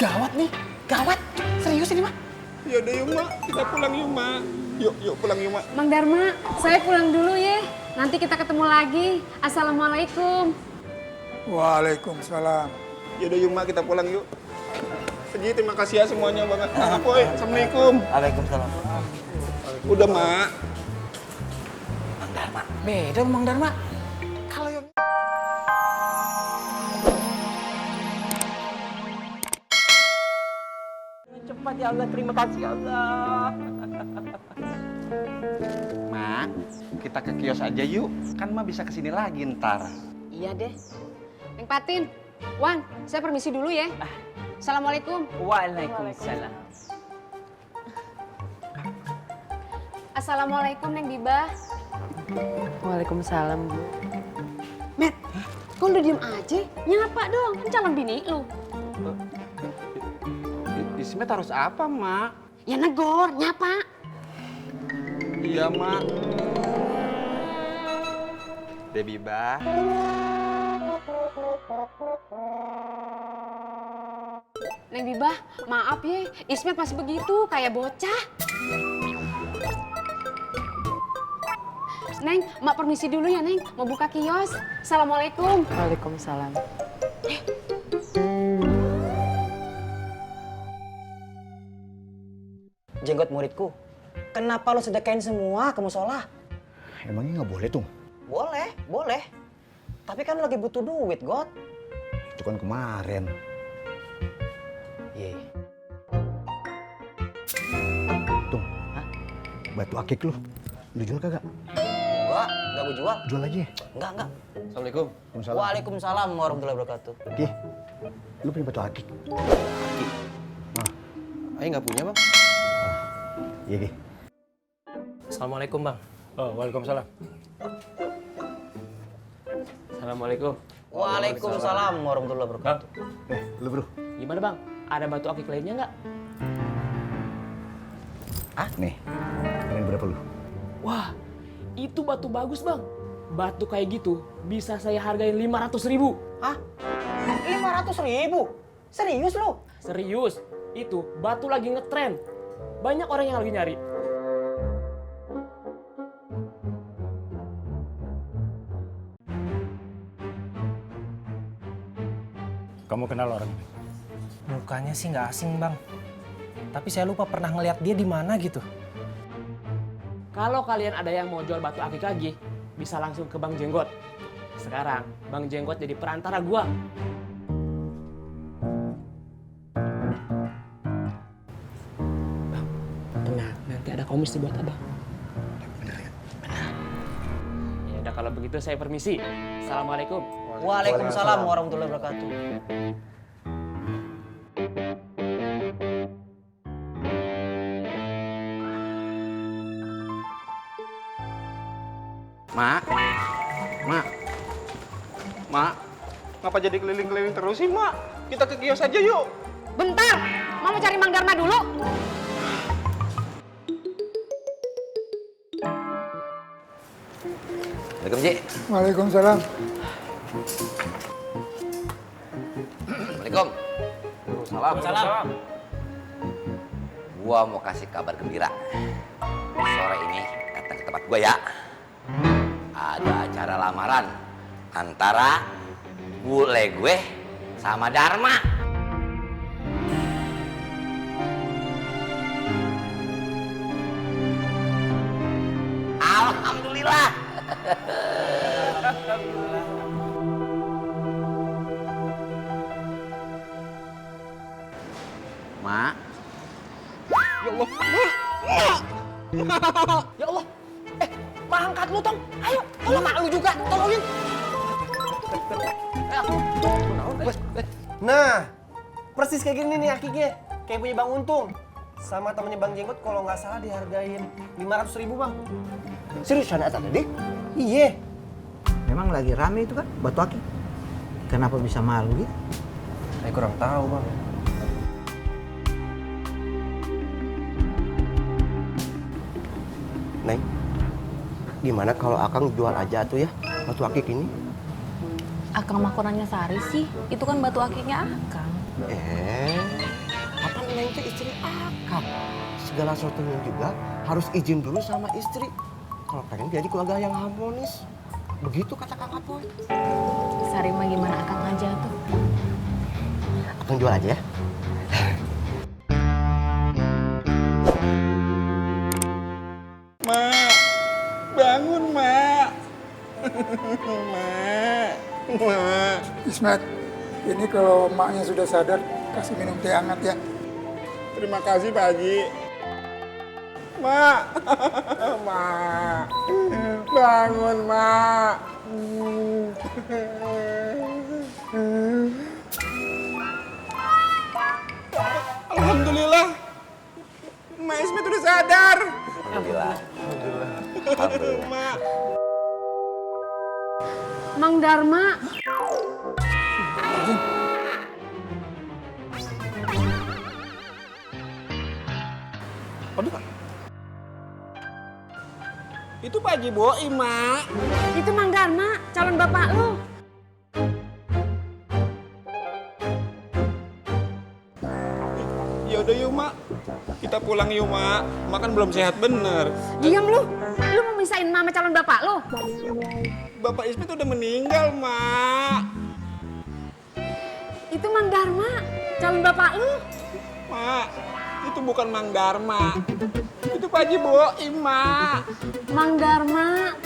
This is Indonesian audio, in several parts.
Gawat nih, gawat. Serius ini, Mak? Yaudah yuk, Mak. Kita pulang yuk, Mak. Yuk pulang yuk, Mak. Mang Dharma, saya pulang dulu ya. Nanti kita ketemu lagi. Assalamualaikum. Waalaikumsalam. Yaudah yuk, Mak. Kita pulang yuk. Seji, terima kasih ya semuanya banget. Boy, Assalamualaikum. Waalaikumsalam. Udah, Mak. Mang Dharma. Beda Mang Dharma. Kalau yang... Cepat ya Allah, terima kasih Allah. Mak, kita ke kios aja yuk. Kan Mak bisa kesini lagi ntar. Iya deh. Neng Patin, Wan, saya permisi dulu ya. Assalamualaikum. Waalaikumsalam. Assalamualaikum Neng Biba. Waalaikumsalam, Bu. Met, kok lu diem aja? Nyapa dong, kan calon bini lu. Ismet harus apa, Mak? Ya negor, nyapa. Iya, Mak. Debbie Bah. Neng Biba, maaf ya, Ismet masih begitu, kayak bocah. Neng, Mak permisi dulu ya, Neng. Mau buka kios. Assalamualaikum. Waalaikumsalam. Jenggot muridku, kenapa lo sedekain semua ke musola? Emangnya nggak boleh tuh? Boleh. Tapi kan lo lagi butuh duit, God. Itu kan kemarin. Iya. Tung, batu akik lu jual kagak? Enggak gue jual. Jual aja. Enggak. Assalamualaikum. Waalaikumsalam warahmatullahi wabarakatuh. Ki, lu punya batu akik? Ayo nggak punya, Bang. Iya, Ki. Assalamualaikum, Bang. Oh, waalaikumsalam. Assalamualaikum. Waalaikumsalam warahmatullahi wabarakatuh. Lu bro. Gimana, Bang? Ada batu akik lainnya nggak? Nih, ini berapa lu? Wah, itu batu bagus, Bang. Batu kayak gitu bisa saya hargain 500.000. Hah? 500.000? Serius lo? Serius, itu batu lagi ngetren. Banyak orang yang lagi nyari. Kamu kenal orang ini? Mukanya sih nggak asing, Bang. Tapi saya lupa pernah ngeliat dia di mana gitu. Kalau kalian ada yang mau jual batu akik lagi, bisa langsung ke Bang Jenggot. Sekarang, Bang Jenggot jadi perantara gua. Bang, tenang. Nanti ada komisi buat Abang. Ya udah kalau begitu saya permisi. Assalamualaikum. Waalaikumsalam warahmatullahi wabarakatuh. Mak, ngapa jadi keliling-keliling terus sih, Mak? Kita ke kios aja yuk. Bentar, mau cari Mang Dharma dulu. Assalamualaikum, Ji. Waalaikumsalam. Assalamualaikum. Waalaikumsalam. Gua mau kasih kabar gembira. Sore ini datang ke tempat gua ya. Ada acara lamaran antara bule gue sama Dharma. Alhamdulillah. Mak. Ya Allah. Ya Allah. Mak angkat lu, Tong. Ayo, tolong mak lu juga, tolongin. Nah, persis kayak gini nih akiknya. Kayak punya Bang Untung. Sama temennya Bang Jenggot kalau nggak salah dihargain 500.000, Bang. Seriusan Ata tadi? Iya. Memang lagi rame itu kan batu akik. Kenapa bisa malu gitu? Saya kurang tahu, Bang. Neng, gimana kalau Akang jual aja tuh ya batu akik ini? Akang mah kurangnya Sari sih. Itu kan batu akiknya Akang. Neng teh istri akang. Segala sesuatunya juga harus izin dulu sama istri. Kalau pengen jadi keluarga yang harmonis. Begitu kata Kang Apoy. Sari mah gimana akang aja tuh. Akang jual aja ya. Mak, bangun, Mak. Mak, Mak. Ismet, ini kalau maknya sudah sadar, kasih minum teh hangat ya. Terima kasih, Pak Haji. Mak, Mak. Bangun, Mak. Alhamdulillah. Mak Ismet udah sadar. Alhamdulillah. Mak. Mang Darma. Aduh, Pak. Itu Pak Haji Boim, Mak. Itu Mang Darma, calon bapak lu. Ya udah yuk, Mak. Kita pulang yuk, Mak. Mak kan belum sehat bener. Diam lu. Lu mau misahin mama calon bapak lu? Bapak Ismet udah meninggal, Mak. Itu Mang Darma, calon bapak lu. Mak, itu bukan Mang Darma. Itu Pak Haji Boim, Mak. Mang Darma.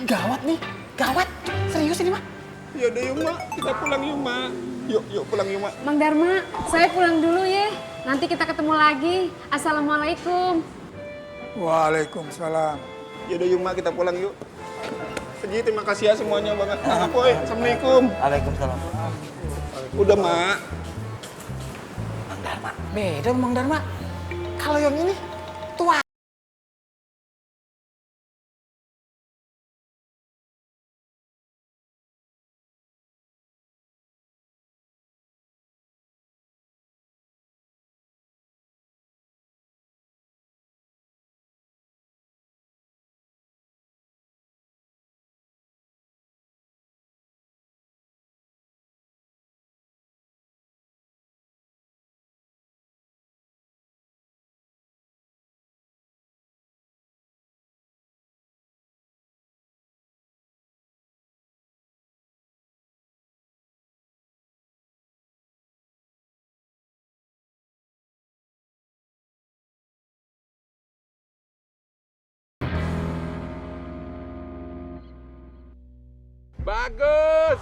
Gawat nih, gawat. Serius ini mah. Ya udah yuk, Mak. Kita pulang yuk, Mak. Yuk pulang yuk, Mak. Mang Darma, saya pulang dulu ya. Nanti kita ketemu lagi. Assalamualaikum. Waalaikumsalam. Ya udah yuk, Mak. Kita pulang yuk. Haji, terima kasih ya semuanya banget. Boy, Assalamualaikum. Waalaikumsalam. Udah, Mak. Mang Darma. Beda Mang Darma. Kalau yang ini tua.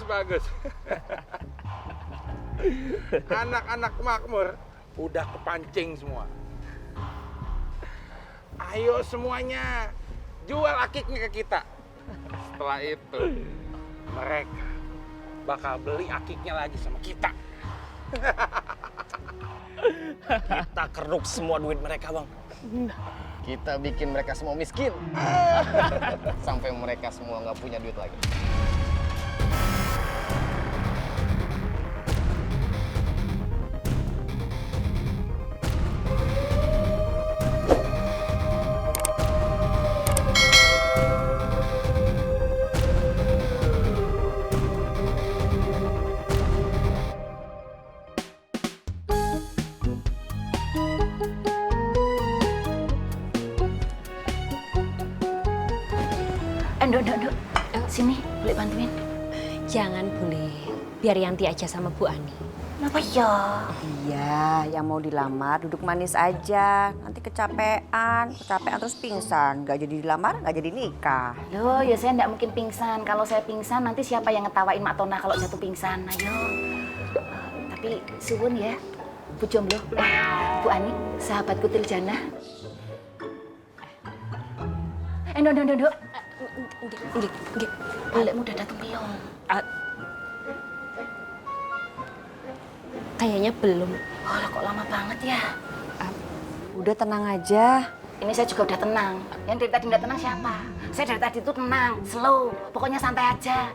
Bagus. Anak-anak makmur udah kepancing semua. Ayo semuanya jual akiknya ke kita. Setelah itu mereka bakal beli akiknya lagi sama kita. Kita keruk semua duit mereka, Bang. Kita bikin mereka semua miskin. Sampai mereka semua nggak punya duit lagi. Dok. Sini, boleh bantuin? Jangan boleh. Biar Yanti aja sama Bu Ani. Kenapa ya? Iya, yang mau dilamar duduk manis aja. Nanti kecapean terus pingsan. Gak jadi dilamar, gak jadi nikah. Loh, ya saya nggak mungkin pingsan. Kalau saya pingsan, nanti siapa yang ngetawain Mak Tona kalau jatuh pingsan? Ayo. Tapi suwun ya, Bu Jomblo. Bu Ani, sahabatku Tiljana. Dok. Nggih. Balikmu udah datang belum? Kayaknya belum. Oh, kok lama banget ya? Udah tenang aja. Ini saya juga udah tenang. Yang dari tadi nggak tenang siapa? Saya dari tadi tuh tenang, slow. Pokoknya santai aja.